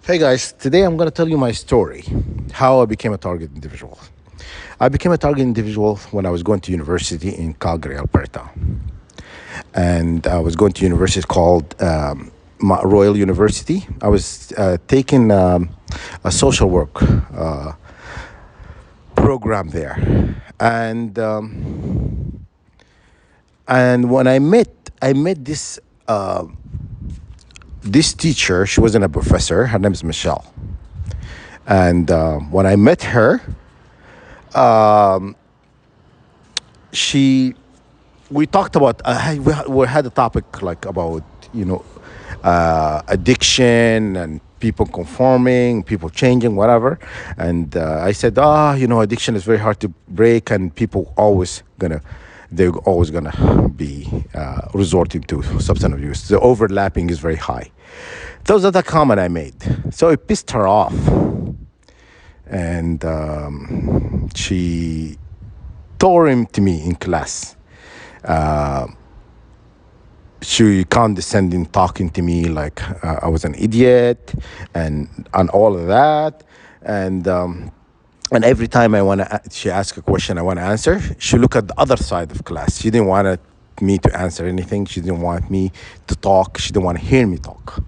Hey guys, today I'm going to tell you my story, how I became a target individual. I became a target individual when I was going to university in Calgary, Alberta. And I was going to university called Royal University. I was taking a social work program there. And when I met this teacher. She wasn't a professor. Her name is Michelle. And when I met her, she we talked about we had a topic like about addiction and people conforming, people changing, whatever. And I said, addiction is very hard to break, and they're always gonna be resorting to substance abuse. The overlapping is very high. Those are the comment I made. So it pissed her off, and she tore him to me in class. She condescending, talking to me like I was an idiot, and all of that. And every time she asked a question I want to answer, she look at the other side of class. She didn't want me to answer anything. She didn't want me to talk. She didn't want to hear me talk.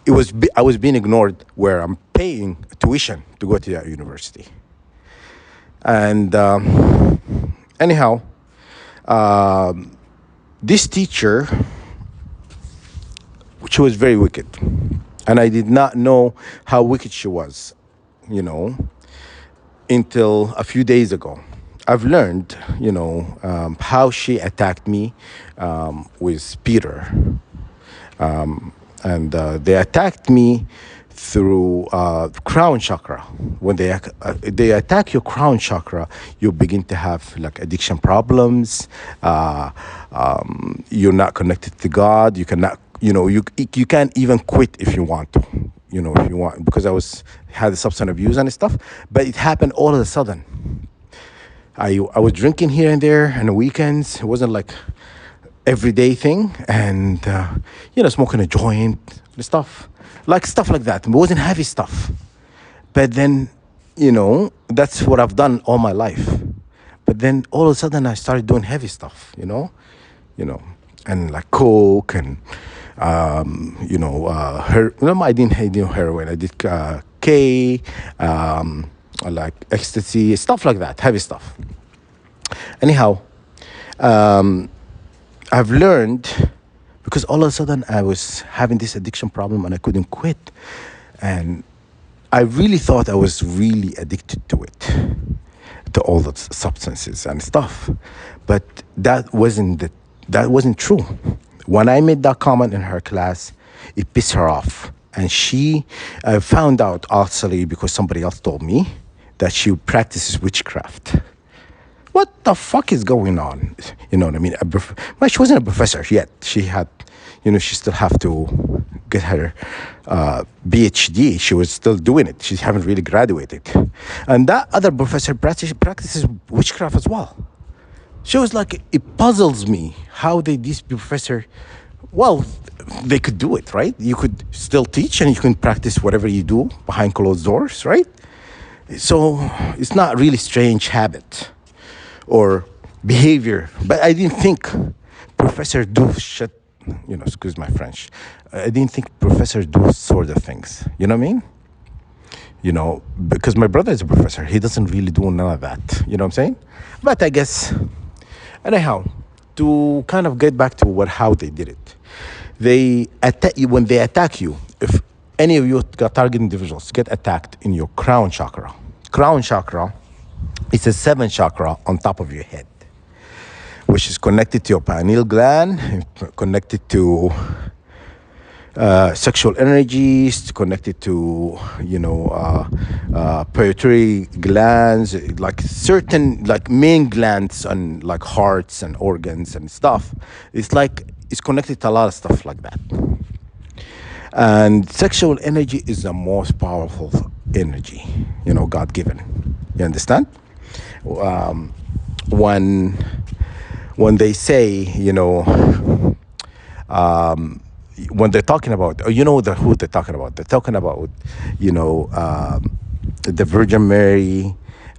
I was being ignored where I'm paying tuition to go to that university. And anyhow, this teacher, she was very wicked, and I did not know how wicked she was, until a few days ago. I've learned, how she attacked me with Peter. And they attacked me through crown chakra. When they attack your crown chakra, you begin to have like addiction problems. You're not connected to God. You cannot, you can't even quit if you want to. If you want, because had a substance abuse and stuff, but it happened all of a sudden. I was drinking here and there on the weekends. It wasn't like everyday thing, and smoking a joint and stuff like that. It wasn't heavy stuff, but then that's what I've done all my life. But then all of a sudden I started doing heavy stuff, and like coke and I didn't do heroin. I did K, like ecstasy, stuff like that, heavy stuff. Anyhow, I've learned, because all of a sudden I was having this addiction problem and I couldn't quit. And I really thought I was really addicted to it, to all the substances and stuff. But that wasn't true. When I made that comment in her class, it pissed her off. And she found out actually, because somebody else told me, that she practices witchcraft. What the fuck is going on? You know what I mean? Well, she wasn't a professor yet. She had, she still have to get her PhD. She was still doing it. She haven't really graduated. And that other professor practices witchcraft as well. She was like, it puzzles me how these professor, well, they could do it, right? You could still teach and you can practice whatever you do behind closed doors, right? So it's not really strange habit or behavior. But I didn't think professor do shit, excuse my French. I didn't think professor do sort of things. You know what I mean? Because my brother is a professor. He doesn't really do none of that. You know what I'm saying? But I guess, anyhow, to kind of get back to how they did it. They attack you. When they attack you, if any of you target individuals get attacked in your crown chakra. Crown chakra is a 7th chakra on top of your head, which is connected to your pineal gland, connected to sexual energies, connected to pituitary glands, like certain like main glands and like hearts and organs and stuff. It's connected to a lot of stuff like that. And sexual energy is the most powerful energy, God given. You understand? When they say, when they're talking about, who they're talking about. They're talking about, you know, the Virgin Mary,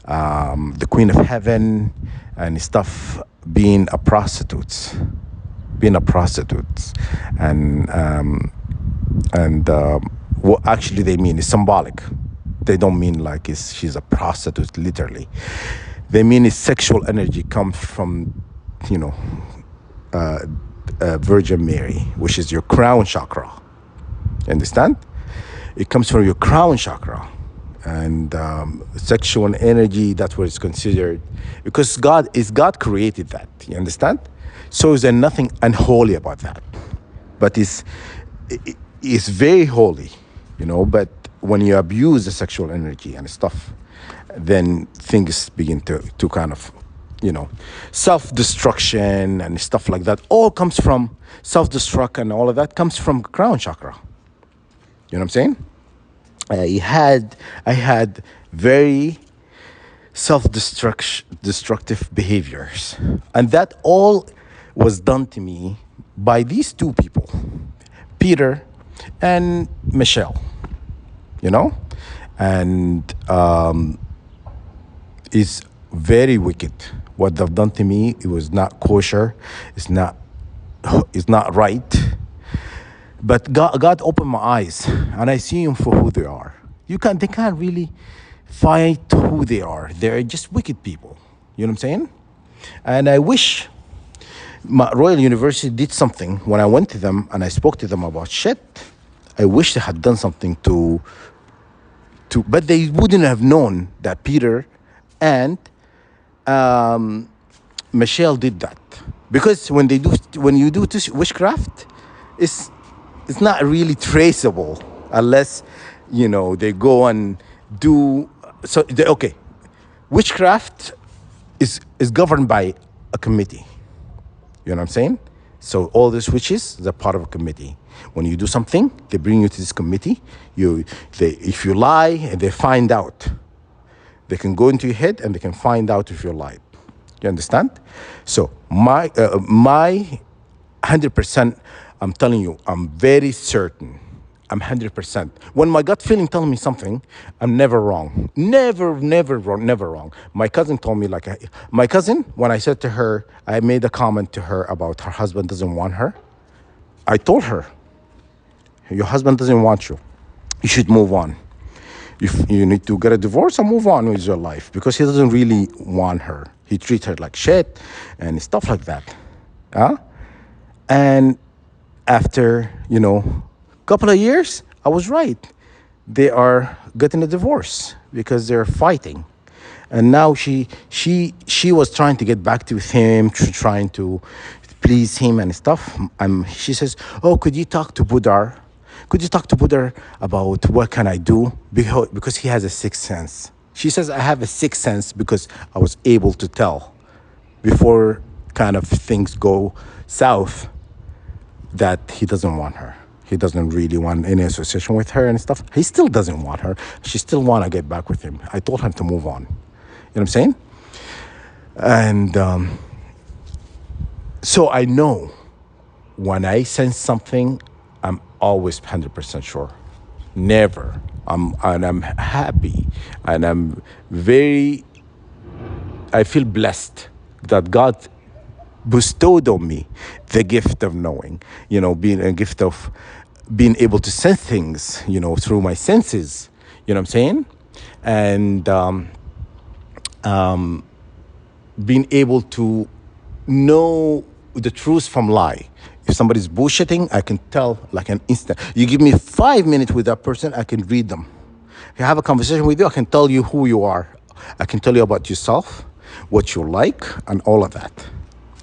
the Queen of Heaven, and stuff, being a prostitute, and what actually they mean is symbolic. They don't mean like she's a prostitute literally. They mean is sexual energy comes from, you know, Virgin Mary, which is your crown chakra. You understand? It comes from your crown chakra, and sexual energy. That's what it's considered, because God created that. You understand? So is there nothing unholy about that? But it's very holy, you know. But when you abuse the sexual energy and stuff, then things begin to kind of, you know, self-destruction and stuff like that. All comes from self-destruct, and all of that comes from crown chakra. You know what I'm saying? I had very destructive behaviors, and that all was done to me by these two people, Peter and Michelle. You know, and it's very wicked what they've done to me. It was not kosher. It's not right. But God opened my eyes, and I see them for who they are. They can't really fight who they are. They're just wicked people. You know what I'm saying? And I wish my Royal University did something when I went to them and I spoke to them about shit. I wish they had done something but they wouldn't have known that Peter and Michelle did that, because when you do witchcraft, it's not really traceable unless, you know, they go and do. So okay, witchcraft is governed by a committee. You know what I'm saying? So all these witches, they're part of a committee. When you do something, they bring you to this committee. If you lie and they find out, they can go into your head and they can find out if you lied. You understand? So my 100%, I'm telling you, I'm very certain. I'm 100%. When my gut feeling tells me something, I'm never wrong. Never wrong, never wrong. My cousin told me, when I said to her, I made a comment to her about her husband doesn't want her. I told her, your husband doesn't want you. You should move on. If you need to get a divorce or move on with your life, because he doesn't really want her. He treats her like shit and stuff like that. And after, you know, couple of years, I was right. They are getting a divorce because they're fighting. And now she was trying to get back to him, trying to please him and stuff. She says, oh, could you talk to Buddha? Could you talk to Buddha about what can I do? Because he has a sixth sense. She says, I have a sixth sense because I was able to tell before kind of things go south that he doesn't want her. He doesn't really want any association with her and stuff. He still doesn't want her. She still want to get back with him. I told him to move on. You know what I'm saying? And so I know when I sense something, I'm always 100% sure. Never. I'm happy. And I feel blessed that God bestowed on me the gift of knowing, you know, being a gift of being able to sense things, you know, through my senses, you know what I'm saying? And being able to know the truth from lie. If somebody's bullshitting, I can tell like an instant. You give me 5 minutes with that person, I can read them. If I have a conversation with you, I can tell you who you are. I can tell you about yourself, what you like, and all of that.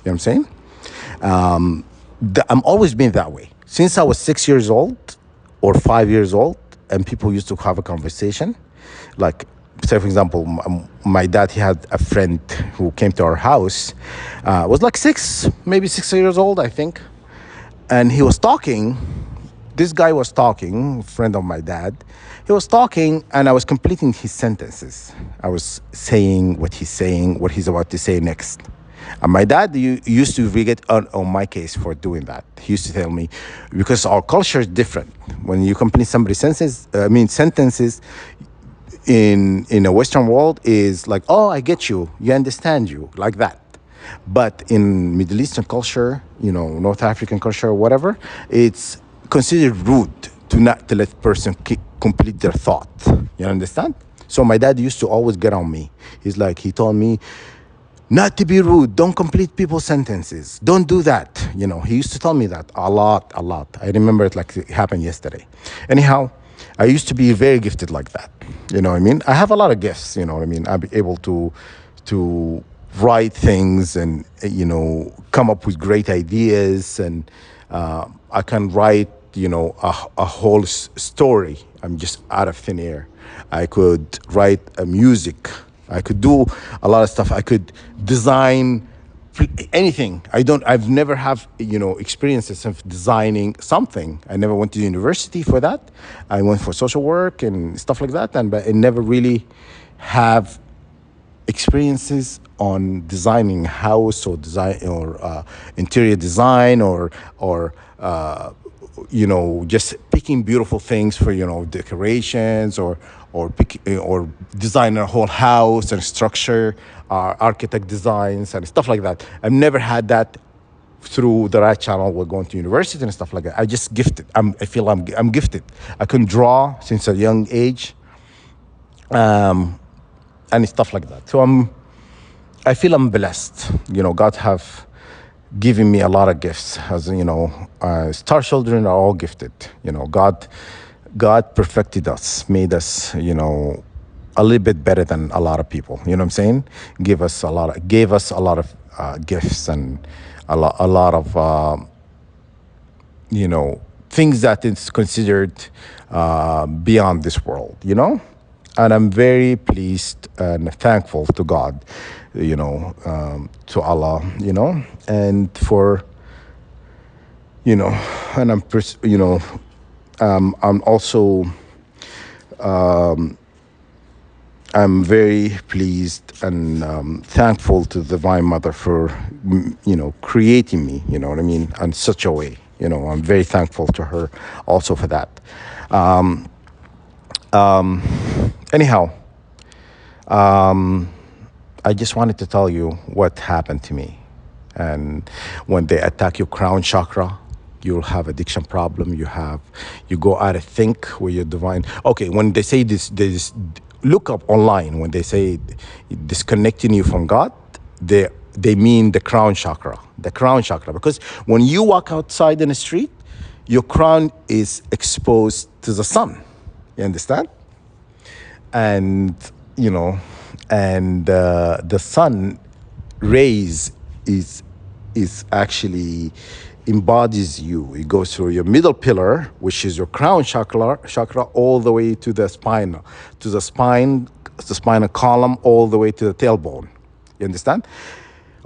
You know what I'm saying? I'm always been that way. Since I was 6 years old or 5 years old, and people used to have a conversation. Like, say, for example, my dad, he had a friend who came to our house, was like maybe 6 years old, I think. And he was talking. This guy was talking, a friend of my dad. He was talking, and I was completing his sentences. I was saying what he's about to say next. And my dad used to really get on my case for doing that. He used to tell me, because our culture is different. When you complete somebody's sentences in a Western world is like, oh, I get you, you understand you, like that. But in Middle Eastern culture, North African culture or whatever, it's considered rude to not to let person complete their thought. You understand? So my dad used to always get on me. He told me, not to be rude, don't complete people's sentences, don't do that. He used to tell me that a lot, a lot. I remember it like it happened yesterday. Anyhow, I used to be very gifted like that. You know what I mean? I have a lot of gifts. You know what I mean? I'm able to write things and come up with great ideas, and I can write a whole story. I'm just out of thin air. I could write a music. I could do a lot of stuff. I could design anything. I've never have experiences of designing something. I never went to university for that. I went for social work and stuff like that, but I never really have experiences on designing house or design or interior design or just picking beautiful things for decorations or design a whole house and structure, architect designs and stuff like that. I've never had that through the right channel. We're going to university and stuff like that. I just gifted. I feel I'm gifted. I can draw since a young age, and stuff like that. So I feel I'm blessed. God have given me a lot of gifts. As star children are all gifted. God perfected us, made us, a little bit better than a lot of people. You know what I'm saying? Gave us a lot of gifts and a lot of things that is considered beyond this world. And I'm very pleased and thankful to God, to Allah, and for, and I'm also, I'm very pleased and thankful to the Divine Mother for, creating me, you know what I mean, in such a way. I'm very thankful to her also for that. Anyhow, I just wanted to tell you what happened to me. And when they attack your crown chakra, you'll have addiction problem. You go out of sync with your divine. Okay, when they say this, look up online. When they say disconnecting you from God, they mean the crown chakra. The crown chakra, because when you walk outside in the street, your crown is exposed to the sun. You understand? And the sun rays is actually embodies you. It goes through your middle pillar, which is your crown chakra, all the way to the spinal column, all the way to the tailbone. You understand?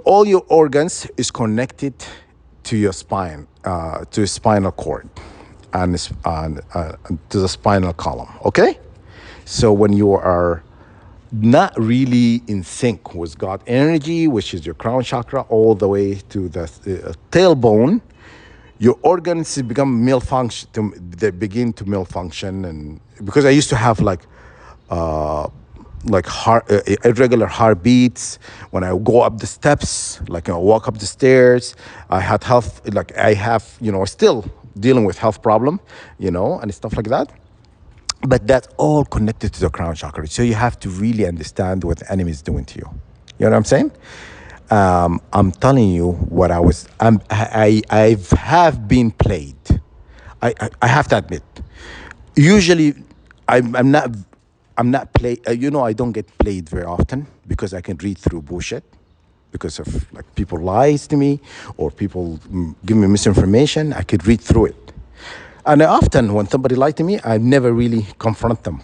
All your organs is connected to your spine, to your spinal cord, and to the spinal column. Okay? So when you are not really in sync with God energy, which is your crown chakra, all the way to the tailbone, your organs become malfunction. They begin to malfunction, and because I used to have irregular heartbeats when I go up the steps, I walk up the stairs. I had health, I have, still dealing with health problem, and stuff like that. But that's all connected to the crown chakra. So you have to really understand what the enemy is doing to you. You know what I'm saying? I'm telling you what I have been played. I have to admit. Usually, I'm not played. I don't get played very often because I can read through bullshit. Because of people lies to me or people give me misinformation, I could read through it. And often when somebody lied to me, I never really confront them.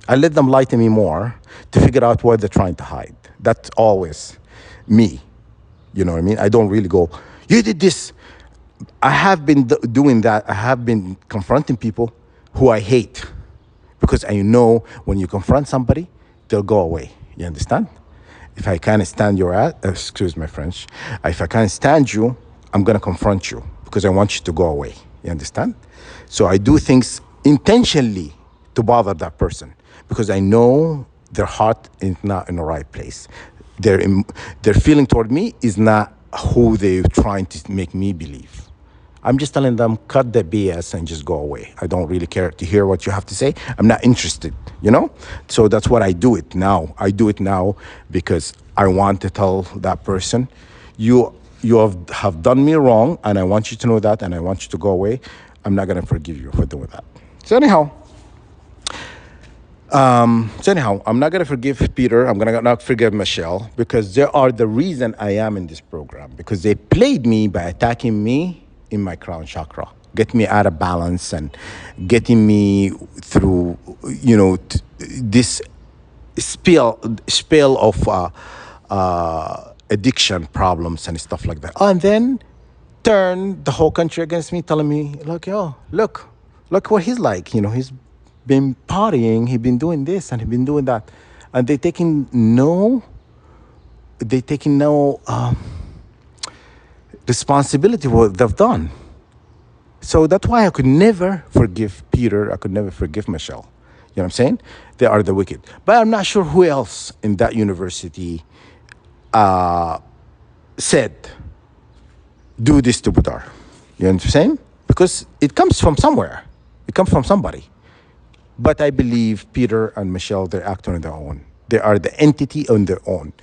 I let them lie to me more to figure out what they're trying to hide. That's always me. You know what I mean? I don't really go, you did this. I have been doing that. I have been confronting people who I hate. Because I know when you confront somebody, they'll go away. You understand? If I can't stand your ass, excuse my French, if I can't stand you, I'm gonna confront you because I want you to go away. You understand? So I do things intentionally to bother that person because I know their heart is not in the right place. Their feeling toward me is not who they're trying to make me believe. I'm just telling them, cut the BS and just go away. I don't really care to hear what you have to say. I'm not interested, you know? So that's what I do it now. I do it now because I want to tell that person, you have done me wrong, and I want you to know that, and I want you to go away. I'm not going to forgive you for doing that. So anyhow, I'm not gonna forgive Peter. I'm gonna not forgive Michelle because they are the reason I am in this program. Because they played me by attacking me in my crown chakra, get me out of balance and getting me through, this spell of addiction problems and stuff like that. And then turn the whole country against me, telling me, like, yo, look what he's like. He's been partying, he's been doing this and he's been doing that. And they taking no responsibility for what they've done. So that's why I could never forgive Peter. I could never forgive Michelle. You know what I'm saying? They are the wicked. But I'm not sure who else in that university said, do this to Budar. You know what I'm saying? Because it comes from somewhere. It comes from somebody. But I believe Peter and Michelle, they're acting on their own. They are the entity on their own.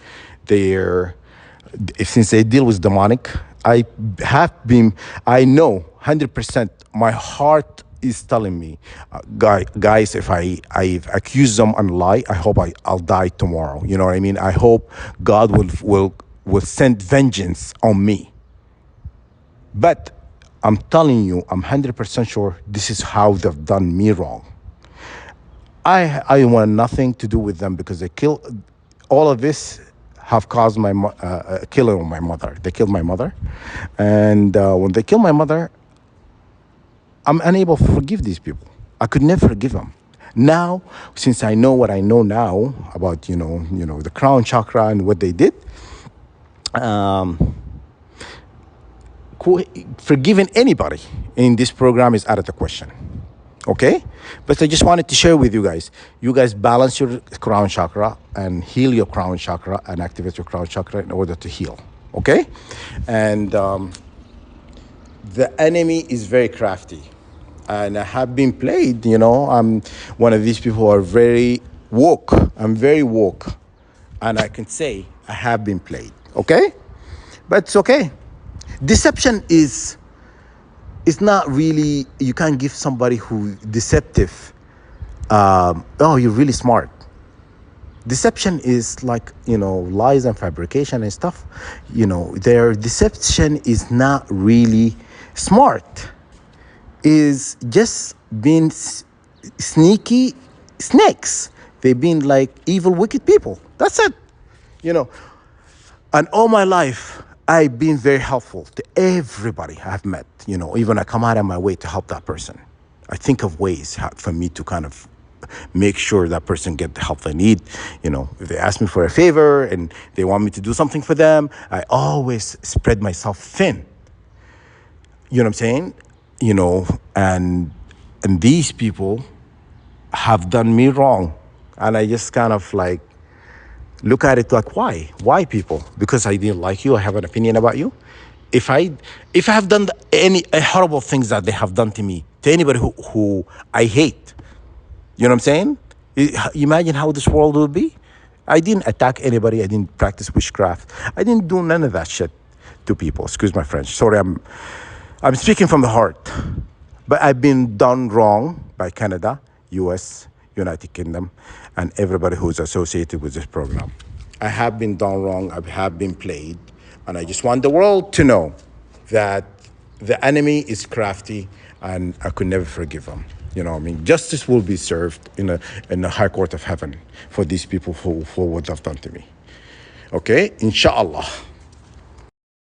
Since they deal with demonic, I know 100%, my heart is telling me, guys, if I accuse them and lie, I hope I'll die tomorrow. You know what I mean? I hope God will send vengeance on me. But I'm telling you, I'm 100% sure this is how they've done me wrong. I want nothing to do with them because all of this have caused my killing of my mother. They killed my mother. And when they killed my mother, I'm unable to forgive these people. I could never forgive them. Now, since I know what I know now about, the crown chakra and what they did, forgiving anybody in this program is out of the question. Okay? But I just wanted to share with you guys. You guys balance your crown chakra and heal your crown chakra and activate your crown chakra in order to heal. Okay? And the enemy is very crafty. And I have been played, I'm one of these people who are very woke. I'm very woke. And I can say I have been played. Okay? But it's okay. Deception is not really, you can't give somebody who deceptive, oh, you're really smart. Deception is like, lies and fabrication and stuff. Their deception is not really smart. Is just being sneaky snakes. They've been like evil, wicked people. That's it. And all my life, I've been very helpful to everybody I've met. Even I come out of my way to help that person. I think of ways for me to kind of make sure that person get the help they need. If they ask me for a favor and they want me to do something for them, I always spread myself thin. You know what I'm saying? And these people have done me wrong. And I just kind of like look at it like, why? Why people? Because I didn't like you. I have an opinion about you. If I have done any horrible things that they have done to me, to anybody who I hate, you know what I'm saying? Imagine how this world would be. I didn't attack anybody. I didn't practice witchcraft. I didn't do none of that shit to people. Excuse my French. Sorry, I'm speaking from the heart. But I've been done wrong by Canada, US, United Kingdom, and everybody who's associated with this program. I have been done wrong. I have been played. And I just want the world to know that the enemy is crafty and I could never forgive them. Justice will be served in the high court of heaven for these people for what they've done to me. Okay? Inshallah.